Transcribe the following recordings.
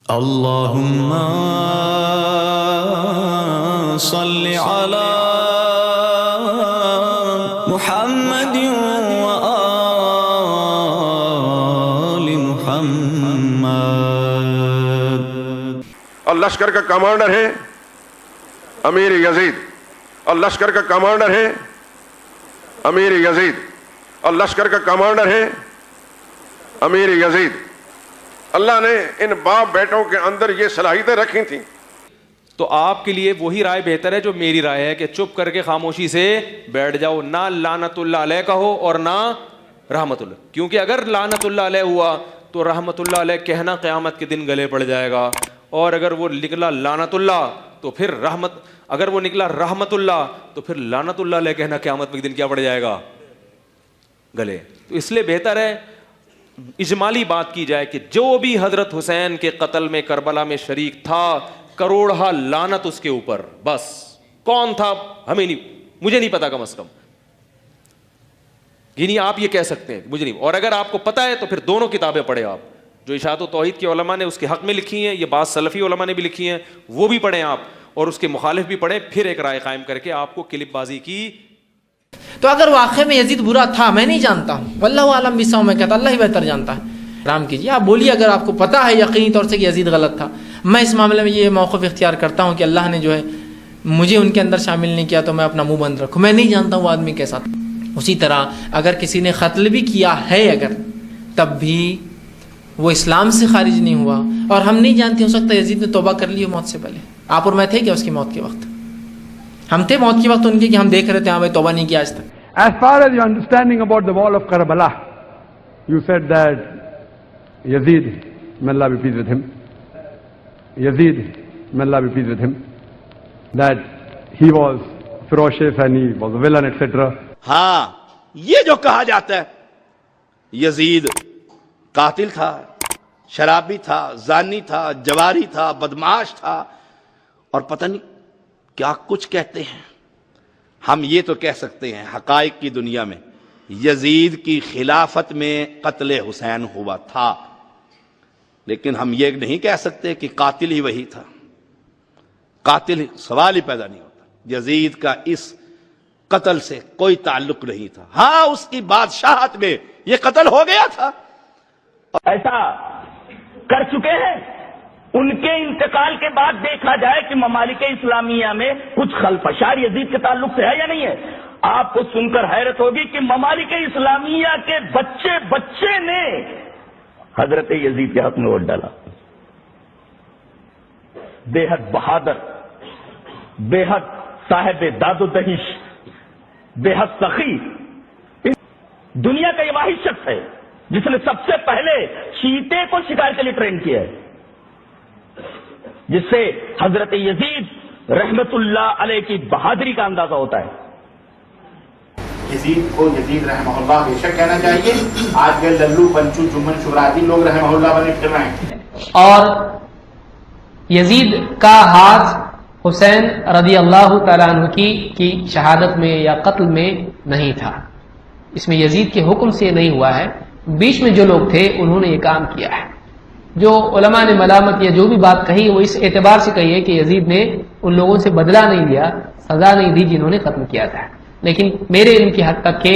اللهم صل على محمد وآل محمد۔ اور لشکر کا کمانڈر ہے امیر یزید، اور لشکر کا کمانڈر ہے امیر یزید، اور لشکر کا کمانڈر ہے امیر یزید۔ اللہ نے ان باپ بیٹوں کے اندر یہ صلاحیتیں رکھی تھیں۔ تو آپ کے لیے وہی رائے بہتر ہے جو میری رائے ہے کہ چپ کر کے خاموشی سے بیٹھ جاؤ، نہ لعنت اللہ علیہ کہو اور نہ رحمت اللہ، کیونکہ اگر لعنت اللہ علیہ ہوا تو رحمت اللہ علیہ کہنا قیامت کے دن گلے پڑ جائے گا، اور اگر وہ نکلا لعنت اللہ تو پھر اگر وہ نکلا رحمت اللہ تو پھر لعنت اللہ علیہ کہنا قیامت کے دن کیا پڑ جائے گا؟ گلے۔ تو اس لیے بہتر ہے اجمالی بات کی جائے کہ جو بھی حضرت حسین کے قتل میں کربلا میں شریک تھا، کروڑہ لعنت اس کے اوپر، بس کون تھا ہمیں نہیں، مجھے نہیں پتا، کم از کم یعنی آپ یہ کہہ سکتے ہیں مجھے نہیں۔ اور اگر آپ کو پتا ہے تو پھر دونوں کتابیں پڑھیں، آپ جو اشاعت و توحید کے علماء نے اس کے حق میں لکھی ہیں، یہ بعض سلفی علماء نے بھی لکھی ہیں، وہ بھی پڑھیں آپ، اور اس کے مخالف بھی پڑھیں، پھر ایک رائے قائم کر کے آپ کو کلپ بازی کی۔ تو اگر واقعی میں یزید برا تھا، میں نہیں جانتا ہوں، واللہ عالم بساؤں، میں کہتا اللہ ہی بہتر جانتا ہے، رام کیجیے، آپ بولیے اگر آپ کو پتا ہے یقینی طور سے کہ یزید غلط تھا۔ میں اس معاملے میں یہ موقف اختیار کرتا ہوں کہ اللہ نے جو ہے مجھے ان کے اندر شامل نہیں کیا تو میں اپنا منہ بند رکھوں، میں نہیں جانتا ہوں وہ آدمی کیسا تھا۔ اسی طرح اگر کسی نے قتل بھی کیا ہے اگر، تب بھی وہ اسلام سے خارج نہیں ہوا، اور ہم نہیں جانتے، ہو سکتا ہے یزید نے توبہ کر لی ہو موت سے پہلے۔ آپ اور میں تھے کیا اس کی موت کے وقت؟ ہم تھے موت کے وقت ان کی کہ ہم دیکھ رہے تھے، ہاں بھائی توبہ نہیں کیا آج تک۔ As far as your understanding about the wall of Karbala, you said that Yazid, may Allah be pleased with him, Yazid, may Allah be pleased with him, that he was ferocious and he was a villain, etc. ہاں، یہ جو کہا جاتا ہے یزید قاتل تھا، شرابی تھا، زانی تھا، جواری تھا، بدمعاش تھا، اور پتہ نہیں کیا کچھ کہتے ہیں۔ ہم یہ تو کہہ سکتے ہیں حقائق کی دنیا میں یزید کی خلافت میں قتل حسین ہوا تھا، لیکن ہم یہ نہیں کہہ سکتے کہ قاتل ہی وہی تھا۔ قاتل سوال ہی پیدا نہیں ہوتا، یزید کا اس قتل سے کوئی تعلق نہیں تھا۔ ہاں، اس کی بادشاہت میں یہ قتل ہو گیا تھا، ایسا کر چکے ہیں۔ ان کے انتقال کے بعد دیکھا جائے کہ ممالک اسلامیہ میں کچھ خلفشار یزید کے تعلق سے ہے یا نہیں ہے۔ آپ کو سن کر حیرت ہوگی کہ ممالک اسلامیہ کے بچے نے حضرت یزید کے حق میں ووٹ ڈالا۔ بے حد بہادر، بے حد صاحب داد و دہش، بے حد سخی، دنیا کا یہ واحد شخص ہے جس نے سب سے پہلے چیتے کو شکار کے لیے ٹرین کیا ہے، جس سے حضرت یزید رحمت اللہ علیہ کی بہادری کا اندازہ ہوتا ہے۔ یزید کو یزید رحمہ اللہ ہمیشہ کہنا چاہیے۔ آج کل للو پنچو جمن شورادی لوگ رحمہ اللہ بنے پھر رہے ہیں۔ اور یزید کا ہاتھ حسین رضی اللہ تعالیٰ عنہ کی شہادت میں یا قتل میں نہیں تھا، اس میں یزید کے حکم سے نہیں ہوا ہے، بیچ میں جو لوگ تھے انہوں نے یہ کام کیا ہے۔ جو علماء نے ملامت یا جو بھی بات کہی وہ اس اعتبار سے کہی ہے کہ یزید نے ان لوگوں سے بدلہ نہیں لیا، سزا نہیں دی جنہوں نے قتل کیا تھا، لیکن میرے علم کی حد تک کہ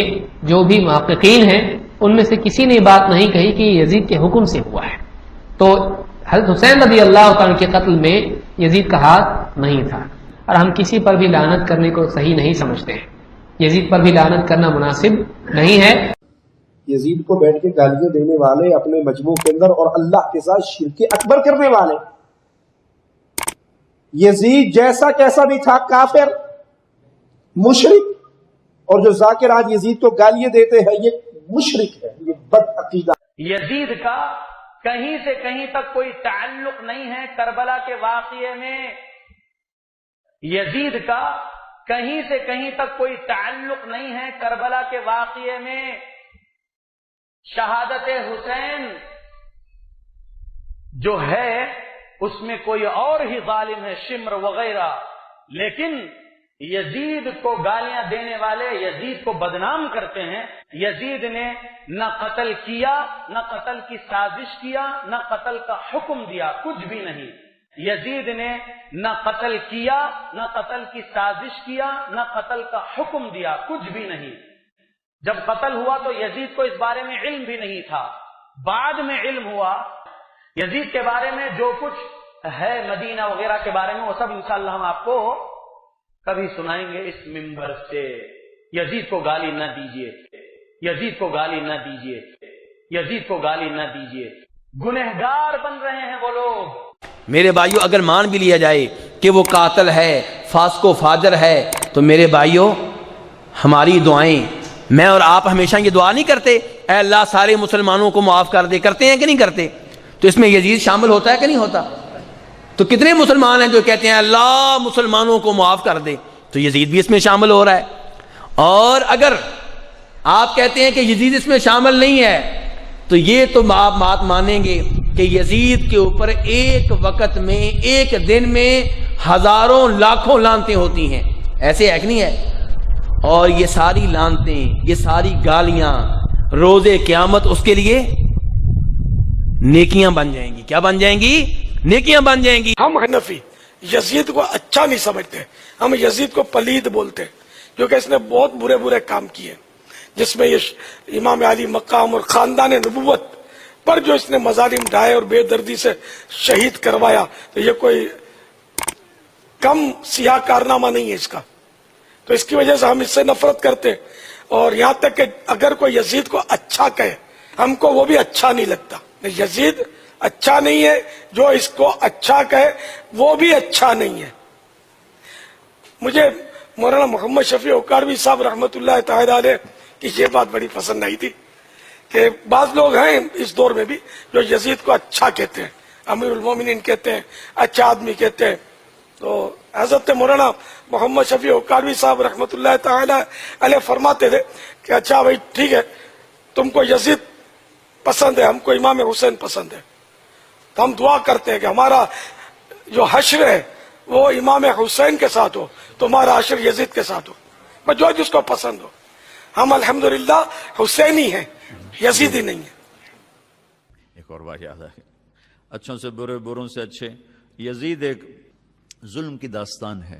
جو بھی محققین ہیں ان میں سے کسی نے بات نہیں کہی کہ یہ یزید کے حکم سے ہوا ہے۔ تو حضرت حسین رضی اللہ تعالیٰ کے قتل میں یزید کا ہاتھ نہیں تھا، اور ہم کسی پر بھی لعنت کرنے کو صحیح نہیں سمجھتے ہیں، یزید پر بھی لعنت کرنا مناسب نہیں ہے۔ یزید کو بیٹھ کے گالیاں دینے والے اپنے مجموع کے اندر اور اللہ کے ساتھ شرک اکبر کرنے والے، یزید جیسا کیسا بھی تھا، کافر، مشرک، اور جو ذاکر آج یزید کو گالیاں دیتے ہیں یہ مشرک ہے، یہ بد عقیدہ۔ یزید کا کہیں سے کہیں تک کوئی تعلق نہیں ہے کربلا کے واقعے میں، یزید کا کہیں سے کہیں تک کوئی تعلق نہیں ہے کربلا کے واقعے میں۔ شہادت حسین جو ہے اس میں کوئی اور ہی ظالم ہے، شمر وغیرہ، لیکن یزید کو گالیاں دینے والے یزید کو بدنام کرتے ہیں. یزید نے نہ قتل کیا، نہ قتل کی سازش کیا، نہ قتل کا حکم دیا، کچھ بھی نہیں. یزید نے نہ قتل کیا، نہ قتل کی سازش کیا، نہ قتل کا حکم دیا، کچھ بھی نہیں. جب قتل ہوا تو یزید کو اس بارے میں علم بھی نہیں تھا، بعد میں علم ہوا. یزید کے بارے میں جو کچھ ہے مدینہ وغیرہ کے بارے میں وہ سب انشاءاللہ ہم آپ کو کبھی سنائیں گے اس منبر سے. یزید کو گالی نہ دیجیے، یزید کو گالی نہ دیجیے، یزید کو گالی نہ دیجیے. گنہگار بن رہے ہیں وہ لوگ. میرے بھائیوں اگر مان بھی لیا جائے کہ وہ قاتل ہے، فاسق و فاجر ہے، تو میرے بھائیوں ہماری دعائیں، میں اور آپ ہمیشہ یہ دعا نہیں کرتے اے اللہ سارے مسلمانوں کو معاف کر دے، کرتے ہیں کہ نہیں کرتے؟ تو اس میں یزید شامل ہوتا ہے کہ نہیں ہوتا؟ تو کتنے مسلمان ہیں جو کہتے ہیں اللہ مسلمانوں کو معاف کر دے؟ تو یزید بھی اس میں شامل ہو رہا ہے. اور اگر آپ کہتے ہیں کہ یزید اس میں شامل نہیں ہے تو یہ تو آپ بات مانیں گے کہ یزید کے اوپر ایک وقت میں، ایک دن میں ہزاروں لاکھوں لعنتیں ہوتی ہیں. ایسے ہے کہ نہیں ہے؟ اور یہ ساری لعنتیں، یہ ساری گالیاں روز قیامت اس کے لیے نیکیاں بن جائیں گی. کیا بن جائیں گی؟ نیکیاں بن جائیں گی. ہم حنفی یزید کو اچھا نہیں سمجھتے، ہم یزید کو پلید بولتے کیونکہ اس نے بہت برے برے کام کیے، جس میں یہ امام علی مقام اور خاندان نبوت پر جو اس نے مظالم ڈھائے اور بے دردی سے شہید کروایا، تو یہ کوئی کم سیاہ کارنامہ نہیں ہے اس کا. تو اس کی وجہ سے ہم اس سے نفرت کرتے، اور یہاں تک کہ اگر کوئی یزید کو اچھا کہے ہم کو وہ بھی اچھا نہیں لگتا. یزید اچھا نہیں ہے، جو اس کو اچھا کہے وہ بھی اچھا نہیں ہے. مجھے مولانا محمد شفیع اکاڑوی صاحب رحمۃ اللہ تعالی علیہ کی یہ بات بڑی پسند آئی تھی کہ بعض لوگ ہیں اس دور میں بھی جو یزید کو اچھا کہتے ہیں، امیر المومنین کہتے ہیں، اچھا آدمی کہتے ہیں. تو حضرت مولانا محمد شفیع اکاڑوی صاحب رحمۃ اللہ تعالی علیہ فرماتے تھے کہ اچھا بھائی ٹھیک ہے، تم کو یزید پسند ہے، ہم کو امام حسین پسند ہے، تو ہم دعا کرتے ہیں کہ ہمارا جو حشر ہے وہ امام حسین کے ساتھ ہو، تمہارا حشر یزید کے ساتھ ہو، بس جو جس کو پسند ہو. ہم الحمدللہ حسینی ہیں، یزیدی نہیں ہے. ایک اور بات یاد ہے، اچھوں سے برے، بروں سے اچھے. یزید ایک ظلم کی داستان ہے،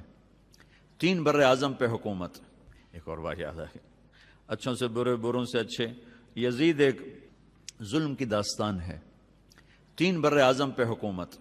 3 بر اعظم پہ حکومت. ایک اور بات یاد ہے، اچھوں سے برے، بروں سے اچھے. یزید ایک ظلم کی داستان ہے، 3 بر اعظم پہ حکومت.